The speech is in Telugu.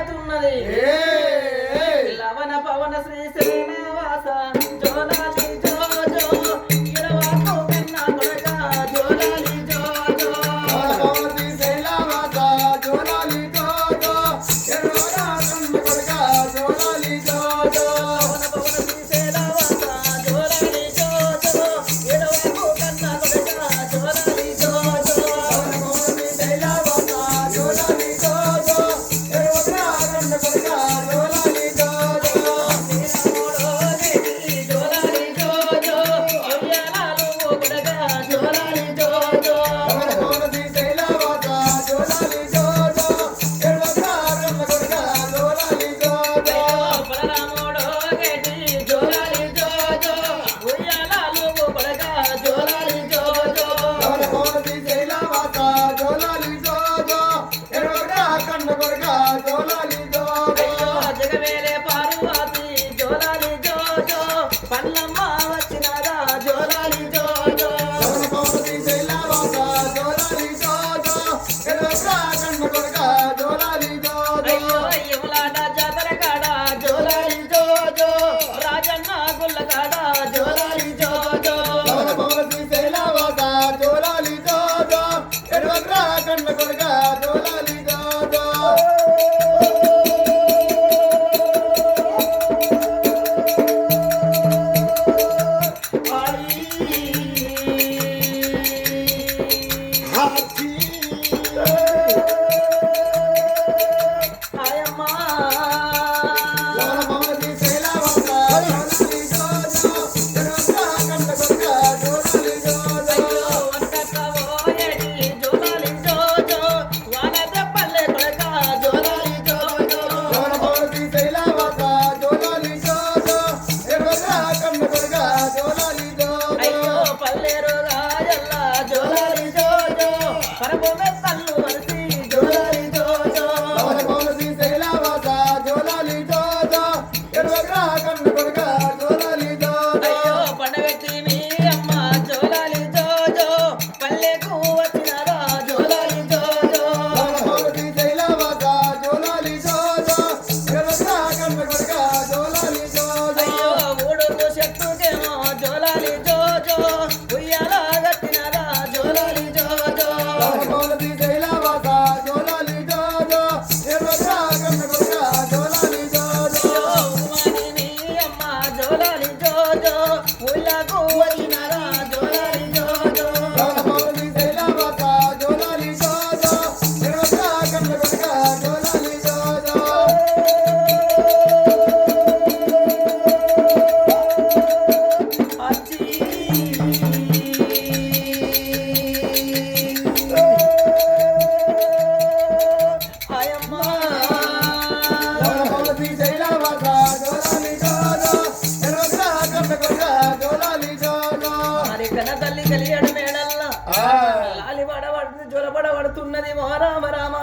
పాడుతున్నది లవణ పవన శ్రీ శ్రీనివాస జోలాలి జో జో ఇరవాకు కన్నా కొడక జోలాలి జో జో పవన శ్రీ శ్రీనివాస జోలాలి జో జో ఇరవాకు కన్నా కొడక జోలాలి జో జో లవణ పవన శ్రీ శ్రీనివాస జోలాలి జో జో ఇరవాకు కన్నా కొడక జోలాలి జో జో పవన శ్రీ శ్రీనివాస జోలాలి జో జో ఇరవాకు కన్నా కొడక జోలాలి జో జో జోలాలి జో జో ఉయ్యాలాలు కొడక జోలాలి జో జో పవన శ్రీ శ్రీనివాస జోలాలి జో జో ఇరవాకు కన్నా కొడక జోలాలి జో జో బలరాముడో గేటి జోలాలి జో జో ఉయ్యాలాలు కొడక జోలాలి జో జో పవన శ్రీ శ్రీనివాస జోలాలి జో జో ఇరవాకు కన్నా కొడక జోలాలి జో జో జగవేలే పార్వతి జోలాలి జో జో పల్లమ్మ వచ్చినారా జోలాలి జో జో పవనపతి శైలవాస జోలాలి జో జో ఇరవై కొడక జోలాలి జో జో అయ్యో యములాట జాతర కాడ జోలాలి జో జో రాజన్న గుల్ల కాడ జోలాలి జో జో పవనపతి శైలవాస జోలాలి జో జో ఇరవై కొడక జోలాలి జో జో హాజీ ఆయమ్మ పవనపతి శైలవాస జోలాలి జో జో ఇరవై కొడక జోలాలి జో జో అయ్యో వంటకవోయేటి జోలాలి జో జో వానద పల్లె కొడక జోలాలి జో జో పవనపతి శైలవాస జోలాలి జో జో ఇరవై కొడక జోలాలి జో అయ్యో పల్లెరు రాజల్ల జోలాలి జో జో పరభూమి తల్లు వలసి జోలాలి జో జో పవనపతి శైలవాస జోలాలి జో జో ఇరవై కొడక జోలాలి జో జో అయ్యో పండబెట్టి మీ అమ్మ జోలాలి జో జో పల్లెకు వచ్చినారా జోలాలి జో జో పవనపతి శైలవాస జోలాలి జో జో ఇరవై కొడక జోలాలి జో జో అయ్యో ఊడుకు చెట్టుకేమో జోలాలి జో జో ఉయ్యాల గట్టినారా జోలాలి జో జో పవనపతి శైలవాస జోలాలి జో జో ఇరవై కొడక జోలాలి జో జో అయ్యో ఉమాని మీ అమ్మ జోలాలి జో జో ఊళ్ళకు వచ్చినారా జోలాలి జో జో పవనపతి శైలవాస జోలాలి జో జో ఇరవై కొడక జోలాలి జో జో అచ్చి ఆయమ్మ పవనపతి శైలవాస జోలాలి జో జో ఇరవై కొడక జోలాలి జో జో మరి కన తల్లి కలియడు మేడల్లా లాలి పడబడుతుంది జొలపడబడుతున్నది మో రామ రామ